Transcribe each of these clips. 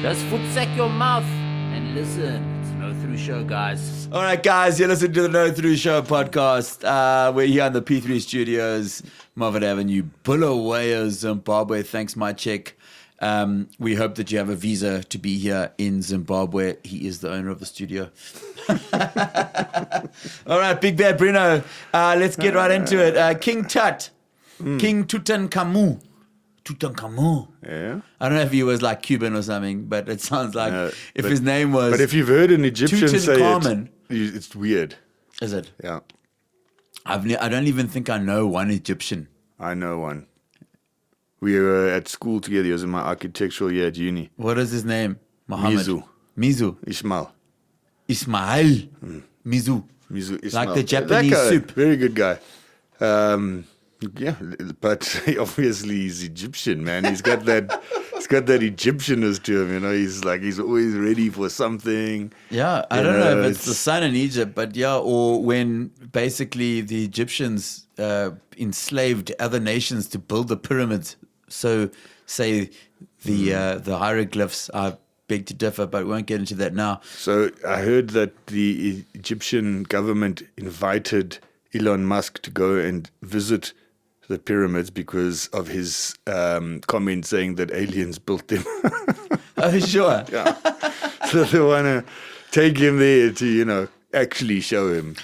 Just footsack your mouth and listen. It's No Through Show, guys. All right, guys, you're listening to the No Through Show podcast. We're here in the P3 studios, Marvin Avenue, Bulawayo, Zimbabwe. Thanks, my chick. We hope that you have a visa to be here in Zimbabwe. He is the owner of the studio. All right, Big Bad Bruno. Let's get right into it. King Tut. King Tutankhamun. Tutankhamun. Yeah. I don't know if he was like Cuban or something, but it sounds like his name was. But if you've heard an Egyptian say Tutankhamun, it's weird. Is it? Yeah. I don't even think I know one Egyptian. I know one. We were at school together. He was in my architectural year at uni. What is his name? Muhammad. Mizu. Ismail. Mizu Ismail. Like the Japanese that guy, soup. Very good guy. Yeah, but obviously he's Egyptian, man. He's got that Egyptianness to him, you know. He's always ready for something. Yeah, I don't know if it's the sun in Egypt, but yeah, or when basically the Egyptians enslaved other nations to build the pyramids. So say the hieroglyphs. I beg to differ, but we won't get into that now. So I heard that the Egyptian government invited Elon Musk to go and visit the pyramids because of his comment saying that aliens built them. Oh, sure. Yeah. So they want to take him there to, actually show him.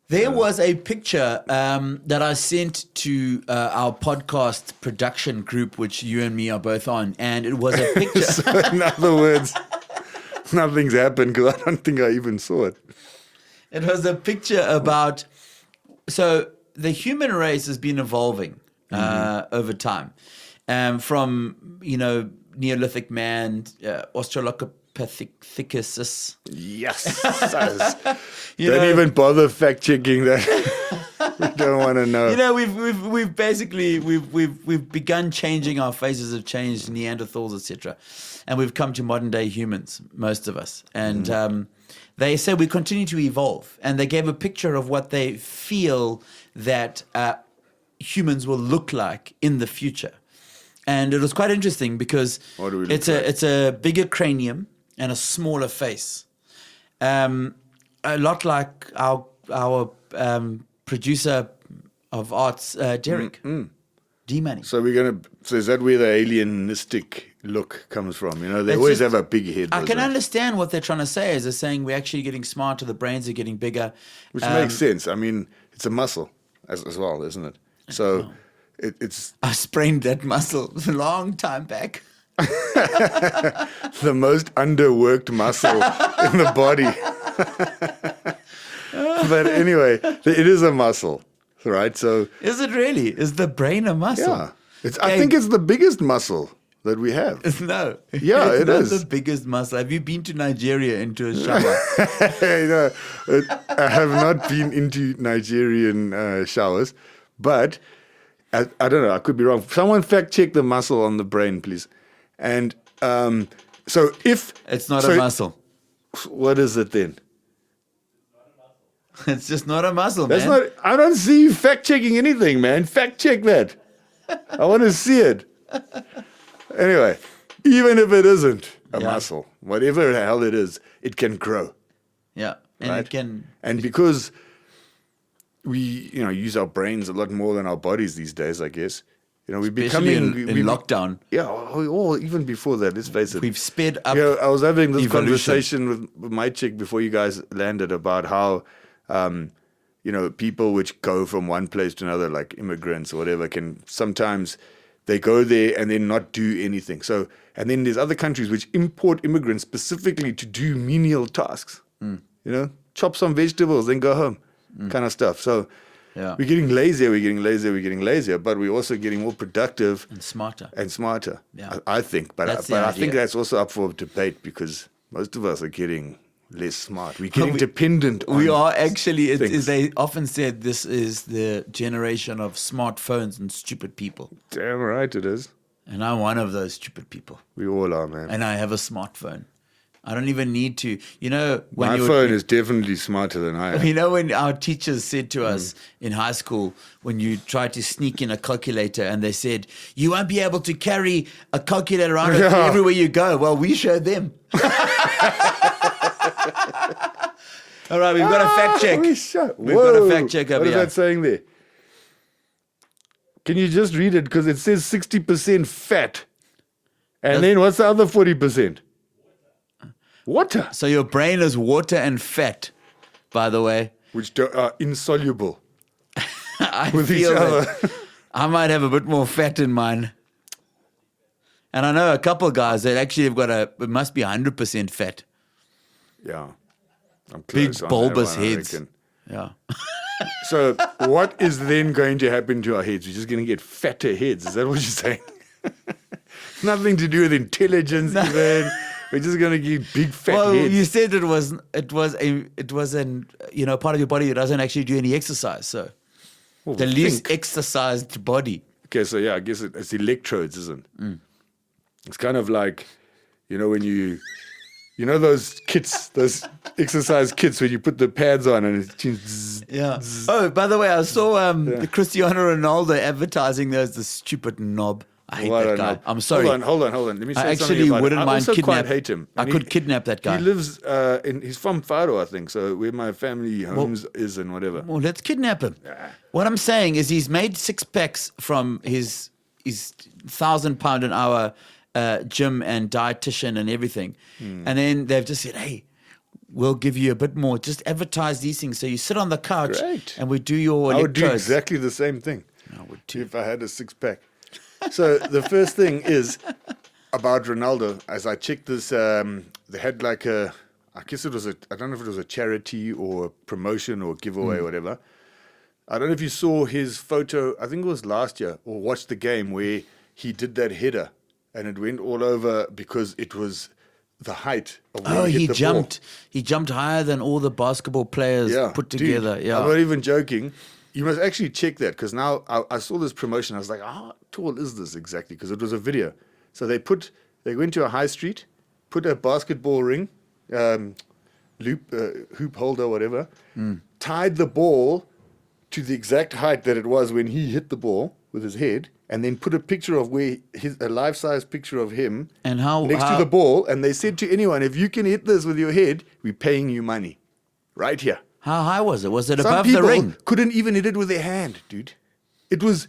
There was a picture that I sent to our podcast production group, which you and me are both on, and it was a picture. So in other words, nothing's happened because I don't think I even saw it. It was a picture about... So the human race has been evolving over time, from Neolithic man, Australopithecus. Yes, don't even bother fact checking that. We don't want to know. We've basically begun changing. Our faces have changed, Neanderthals, etc., and we've come to modern day humans, most of us, and. They say we continue to evolve, and they gave a picture of what they feel that humans will look like in the future, and it was quite interesting because it's a bigger cranium and a smaller face, a lot like our producer of arts, Derek D-Money. So is that where the alienistic look comes from? They always have a big head. I can understand what they're trying to say is they're saying we're actually getting smarter, the brains are getting bigger. Which makes sense. I mean, it's a muscle as well, isn't it? So it's... I sprained that muscle a long time back. The most underworked muscle in the body. But anyway, it is a muscle, right? So is it really? Is the brain a muscle? Yeah. I think it's the biggest muscle that we have. No. Yeah, it's it not is. the biggest muscle. Have you been to Nigeria into a shower? I have not been into Nigerian showers, but I don't know. I could be wrong. Someone fact check the muscle on the brain, please. And so if... It's not a muscle. What is it then? It's just not a muscle, That's man. not. I don't see you fact checking anything, man. Fact check that. I want to see it. Anyway, even if it isn't a muscle, whatever the hell it is, it can grow. Yeah, and right? it can. And because we, use our brains a lot more than our bodies these days, I guess. We're becoming in lockdown. Yeah, or even before that. Let's face it. We've sped up. I was having this evolution. conversation with my chick before you guys landed about how. People which go from one place to another, like immigrants or whatever, can sometimes they go there and then not do anything. So, and then there's other countries which import immigrants specifically to do menial tasks. Chop some vegetables, then go home, kind of stuff. So, we're getting lazier, but we're also getting more productive and smarter. Yeah, I think, but I think that's also up for debate because most of us are getting less smart. We're getting dependent on We are actually, things. they often said this is the generation of smartphones and stupid people. Damn right it is. And I'm one of those stupid people. We all are, man. And I have a smartphone. I don't even need to. You know, when My you're, phone is definitely smarter than I am. you know, when our teachers said to us in high school, when you tried to sneak in a calculator and they said, you won't be able to carry a calculator around with you Yeah. everywhere you go. Well, we showed them. All right, we've got a fact check. We've got a fact check over What is here. that saying there? Can you just read it? Because it says 60% fat. And then what's the other 40%? Water. So your brain is water and fat, by the way. Which are insoluble I with each feel other. that I might have a bit more fat in mine. And I know a couple of guys that actually have got it must be 100% fat. Yeah. I'm Big close on that bulbous one, I heads. reckon. Yeah. So what is then going to happen to our heads? We're just going to get fatter heads. Is that what you're saying? Nothing to do with intelligence even. We're just going to get big fat Well, heads. you said it was an part of your body that doesn't actually do any exercise. So Well, the least think. exercised body. Okay, so yeah, I guess it's electrodes, isn't it? It's kind of like, when you know those kits, those exercise kits when you put the pads on and it tunes. Yeah. Oh, by the way, I saw Cristiano Ronaldo advertising those. The stupid knob. I hate Well, I that don't guy. know. I'm sorry. Hold on. Let me say I something actually about wouldn't it. mind I also kidnap. quite hate him. I could kidnap that guy. He lives he's from Faro, I think, so where my family homes is and whatever. Well, let's kidnap him. What I'm saying is he's made 6 packs from his 1,000 pound an hour gym and dietitian and everything. And then they've just said, hey, we'll give you a bit more. Just advertise these things. So you sit on the couch Great. and we do your I would do electrodes. exactly the same thing I would too. if I had a 6-pack. So the first thing is about Ronaldo. As I checked this, they had like I guess it was I don't know if it was a charity or a promotion or giveaway or whatever. I don't know if you saw his photo, I think it was last year, or watched the game where he did that header and it went all over because it was the height of when he hit the jumped. ball. He jumped higher than all the basketball players put together. Dude, Yeah. I'm not even joking. You must actually check that because now I saw this promotion. I was like, how tall is this exactly? Because it was a video. So they went to a high street, put a basketball ring, hoop holder, whatever, tied the ball to the exact height that it was when he hit the ball with his head, and then put a picture of a life-size picture of him And next to the ball. And they said to anyone, if you can hit this with your head, we're paying you money. Right here. How high was it? Was it Some above people the ring? couldn't even hit it with their hand, dude. It was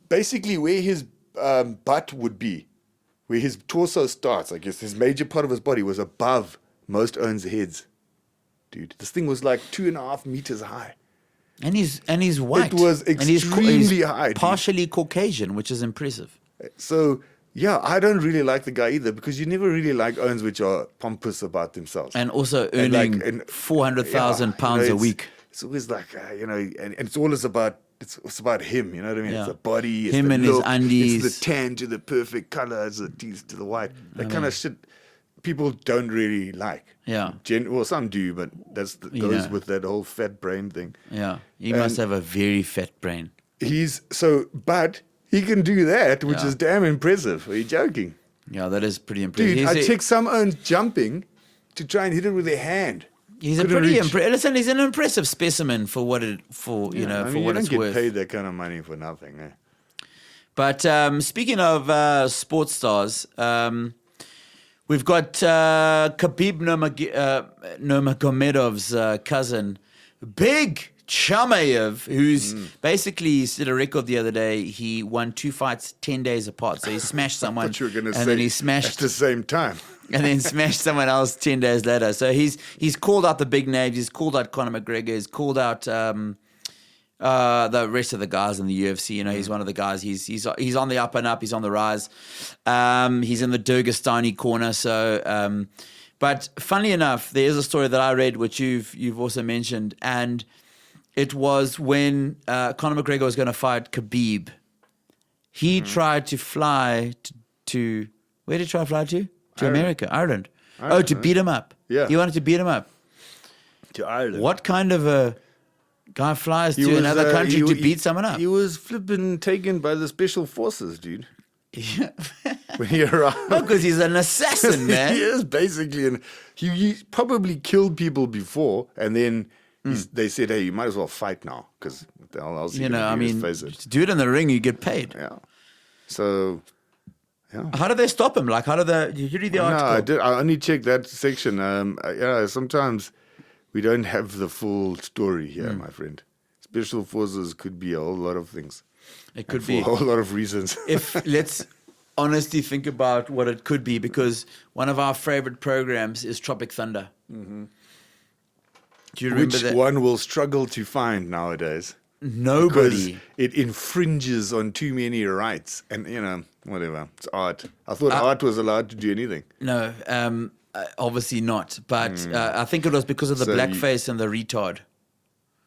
basically where his butt would be, where his torso starts. I guess his major part of his body was above most Owens' heads, dude. This thing was like 2.5 meters high. And he's white. It was And he's extremely high, dude. partially Caucasian, which is impressive. So yeah, I don't really like the guy either because you never really like Owens which are pompous about themselves. And also And earning like- and- 400,000 pounds a it's- week. It's always like, and it's always about, it's about him, you know what I mean? Yeah. It's the body, it's Him the and his look, undies. it's the tan to the perfect color, it's the teeth to the white. That kind of shit people don't really like. Yeah. Well, some do, but goes Yeah. with that whole fat brain thing. Yeah. He must have a very fat brain. But he can do that, which Yeah. is damn impressive. Are you joking? Yeah, that is pretty impressive. Dude, I checked some Owens jumping to try and hit it with their hand. He's a Couldn't pretty reach. Listen, he's an impressive specimen for what I for mean, what you it's don't worth. get paid that kind of money for nothing. Eh? But speaking of sports stars, we've got Khabib Nurmagomedov's cousin, Big Chimaev, who's basically set a record the other day. He won 2 fights 10 days apart. So he smashed someone, But you were going to and say then he at smashed the same time. and then smashed someone else 10 days later. So he's called out the big names. He's called out Conor McGregor. He's called out the rest of the guys in the UFC. You know, he's one of the guys. He's on the up and up. He's on the rise. He's in the Daghestani corner. So, but funnily enough, there is a story that I read, which you've also mentioned, and it was when Conor McGregor was going to fight Khabib. He tried to fly to where did he try to fly to? To Ireland. America, Ireland. Ireland, To beat him up. Yeah. He wanted to beat him up. To Ireland. What kind of a guy flies to another country to beat someone up? He was flipping taken by the special forces, dude. when he arrived. Because he's an assassin, man. He is basically, and he probably killed people before, and then they said, "Hey, you might as well fight now, because what the hell else?" You know, I mean, face it. to do it in the ring, you get paid. Yeah. So, yeah. How did they stop him? Like, how did did you read the article? No, I did. I only checked that section. Yeah, sometimes we don't have the full story here, my friend. Special forces could be a whole lot of things. It could for be a whole lot of reasons. if let's honestly think about what it could be, because one of our favorite programs is Tropic Thunder. Mm-hmm. Do you remember Which that? one will struggle to find nowadays? Nobody. Because it infringes on too many rights, and whatever. It's art. I thought art was allowed to do anything. No, obviously not. But I think it was because of the So blackface and the retard.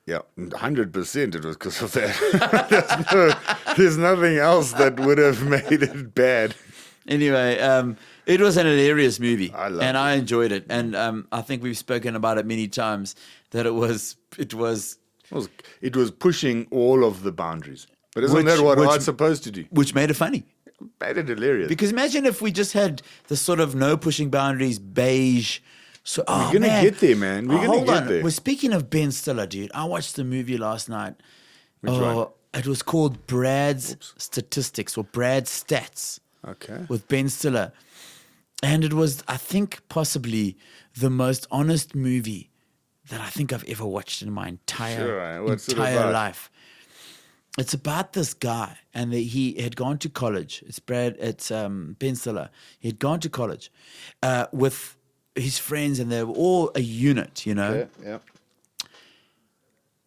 Yeah, 100% it was because of that. There's nothing else that would have made it bad. Anyway, it was an hilarious movie, I loved and it. I enjoyed it. And I think we've spoken about it many times, that it was It was pushing all of the boundaries. But isn't that what art's supposed to do? which made it funny. Made it hilarious. Because imagine if we just had the sort of no pushing boundaries, beige. So, We're going to get there, man. We're going hold to get on. there. Well, speaking of Ben Stiller, dude, I watched the movie last night. Which one? It was called Brad's Statistics, or Brad's Stats, Okay. with Ben Stiller. And it was, I think, possibly the most honest movie that I think I've ever watched in my entire What's it about? life. It's about this guy, and he had gone to college. It's Ben Stiller. He had gone to college with his friends, and they were all a unit, Yeah.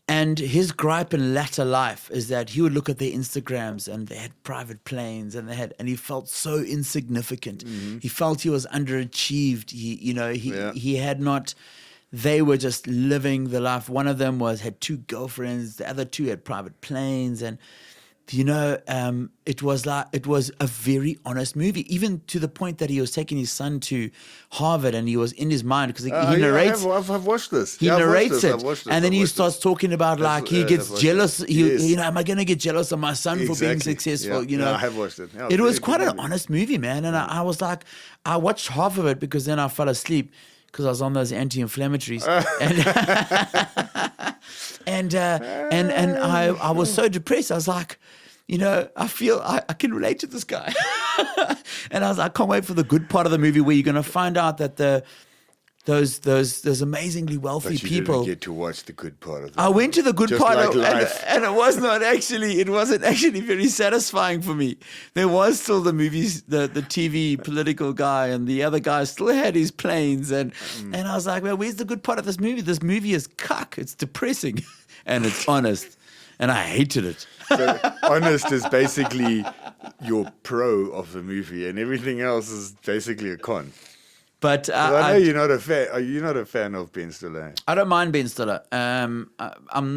And his gripe in latter life is that he would look at their Instagrams, and they had private planes, and he felt so insignificant. Mm-hmm. He felt he was underachieved. He had not. They were just living the life. One of them had 2 girlfriends. The other 2 had private planes, and it was a very honest movie, even to the point that he was taking his son to Harvard, and he was in his mind, because he narrates. I've watched this. He narrates it, and then he starts talking about, like, he gets jealous. Am I going to get jealous of my son for being successful? Yeah. I have watched it. Yeah, it was quite an honest movie, man. And I was like, I watched half of it because then I fell asleep because I was on those anti-inflammatories, and I was so depressed. I was like, I feel I can relate to this guy. And I was like, I can't wait for the good part of the movie, where you're going to find out that those amazingly wealthy But you people. didn't get to watch the good part of it. I went to the good Just part, like life. and it wasn't actually very satisfying for me. There was still the movies, the TV political guy, and the other guy still had his planes, and I was like, well, where's the good part of this movie? This movie is cuck. It's depressing, and it's honest, and I hated it. So honest is basically your pro of the movie, and everything else is basically a con. But I know you're not a fan. You're not a fan of Ben Stiller. I don't mind Ben Stiller. I'm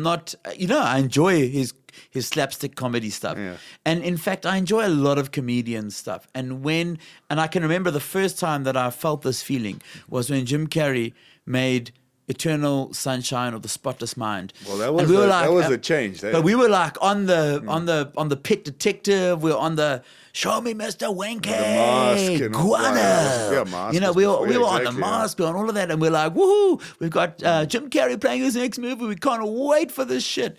not. I enjoy his slapstick comedy stuff, and in fact, I enjoy a lot of comedian stuff. And I can remember the first time that I felt this feeling was when Jim Carrey made Eternal Sunshine of the Spotless Mind. Well, that was a change. But we were like on the Pet Detective. We were on the Show Me Mr. Wanky, Mask and all Guano. that. Mask. We were on the Mask, we were on all of that, and we're like, woohoo! We've got Jim Carrey playing his next movie. We can't wait for this shit.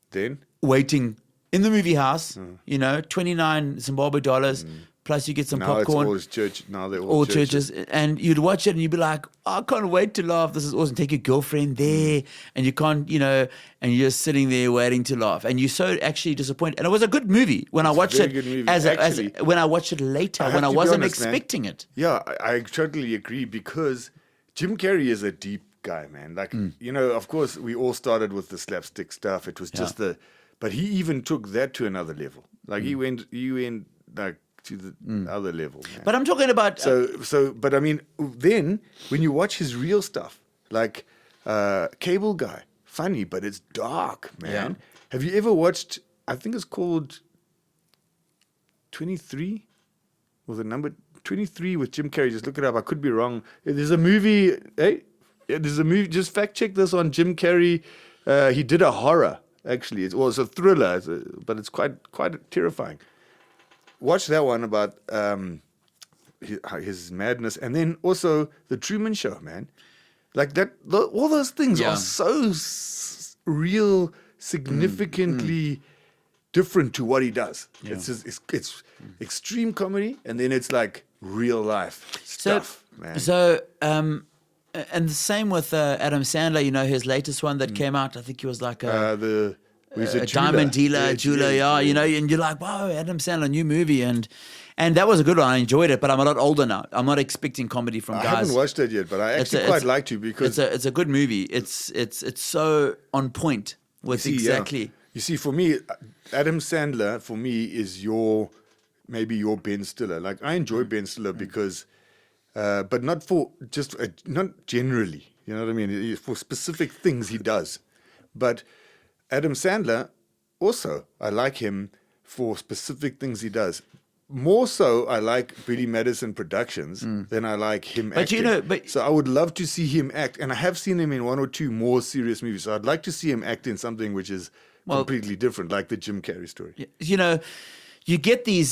Then Waiting in the movie house, 29 Zimbabwe dollars. Plus, you get some now popcorn. it's all church. Now they're all churches. And you'd watch it and you'd be like, I can't wait to laugh. This is awesome. Take your girlfriend there, and you can't, and you're just sitting there waiting to laugh. And you're so actually disappointed. And it was a good movie when I watched it. Good movie. When I watched it later, when I wasn't expecting it. Yeah, I totally agree, because Jim Carrey is a deep guy, man. Like, of course, we all started with the slapstick stuff. It was just but he even took that to another level. Like he went like to the other level. Man. But I'm talking about but I mean, then when you watch his real stuff, like Cable Guy, funny, but it's dark, man. Yeah. Have you ever watched? I think it's called 23, or the number 23 with Jim Carrey. Just look it up. I could be wrong. There's a movie. Hey, there's a movie. Just fact check this on Jim Carrey. He did a horror. Actually, it's a thriller, but it's quite terrifying. watch that one about his madness, and then also the Truman Show, man. Like that, all those things Yeah. are so real, significantly different to what he does. It's extreme comedy, and then it's like real life stuff, man. So, and the same with Adam Sandler. You know, his latest one that came out. I think he was like The he's a diamond dealer, jeweler. Yeah, you know, and you're like, wow, Adam Sandler, new movie, and that was a good one. I enjoyed it, but I'm a lot older now. I'm not expecting comedy from I guys. haven't watched it yet, but I actually quite like to because it's a good movie. It's so on point with exactly. You see, for me, Adam Sandler for me is maybe your Ben Stiller. Like I enjoy Ben Stiller because, but not for just not generally. You know what I mean? For specific things he does, but Adam Sandler also I like him for specific things he does. More so, I like Billy Madison Productions than I like him acting. You know, so I would love to see him act, and I have seen him in one or two more serious movies. So I'd like to see him act in something which is completely different, like the Jim Carrey story. You know, you get these,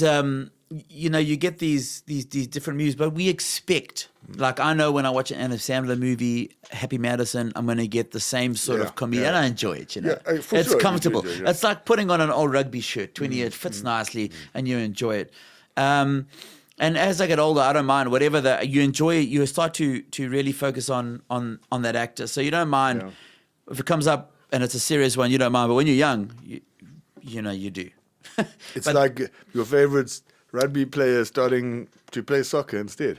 these different movies, but we expect. Like I know when I watch an Adam Sandler movie, Happy Madison, I'm going to get the same sort of comedy, and I enjoy it. You know, it's sure, comfortable. enjoy it, It's like putting on an old rugby shirt. 20 years fits nicely, and you enjoy it. And as I get older, I don't mind whatever you enjoy. You start to really focus on that actor, so you don't mind if it comes up and it's a serious one. You don't mind, but when you're young, you know you do. It's like your favorite rugby player starting to play soccer instead.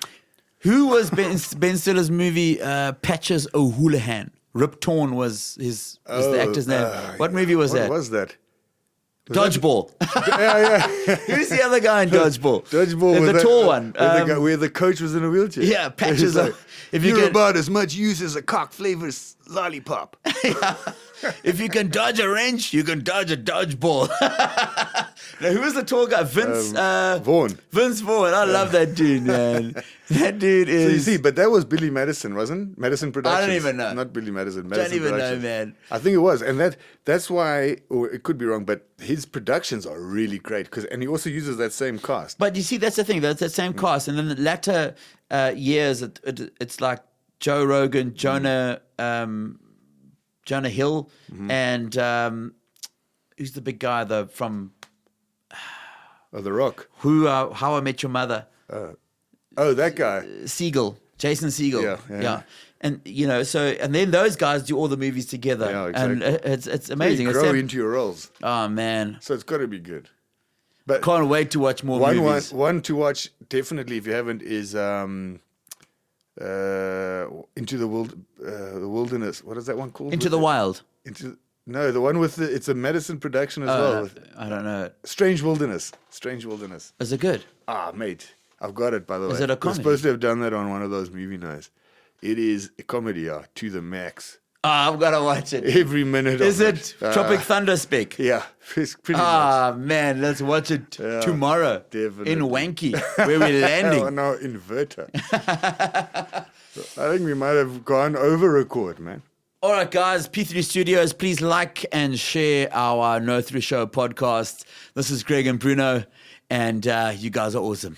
Who was Ben Stiller's movie Patches O'Houlihan? Rip Torn was the actor's name. What movie was that? What was that? Dodgeball. Yeah. Who's the other guy in Dodgeball? Dodgeball. The tall one. Where the coach was in a wheelchair. Yeah, Patches. Like, if you're about as much use as a cock-flavored lollipop. If you can dodge a wrench, you can dodge a dodgeball. Now, who was the tall guy? Vince Vaughn. Vince Vaughn. I love that dude, man. That dude is. So you see, but that was Billy Madison, wasn't? Madison Productions. I don't even know. Not Billy Madison. Don't Madison even know, Productions. man. I think it was, and that's why, or it could be wrong, but his productions are really great and he also uses that same cast. But you see, that's the thing. That's that same cast, and then the latter years, it's like Joe Rogan, Jonah Hill, and who's the big guy from The Rock. How I Met Your Mother? That guy. Jason Segel. Yeah. And you know, and then those guys do all the movies together. Yeah, exactly. And it's amazing. You grow into your roles. Oh man. So it's got to be good. But can't wait to watch more movies. One to watch definitely if you haven't is Into the Wilderness. What is that one called? Into the Wild. No, the one with it's a Madison production as well. I don't know. Strange Wilderness. Is it good? Ah, mate, I've got it by the way. Is it a comedy? We're supposed to have done that on one of those movie nights. It is a comedy, to the max. I've got to watch it. Every minute Is of it Tropic Thunder Spec? Yeah, it's pretty much. Man, let's watch it tomorrow. Definitely. In Wanky, where we're landing. No, inverter. I think we might have gone over record, man. All right, guys, P3 Studios, please like and share our No Through Show podcast. This is Greg and Bruno, and you guys are awesome.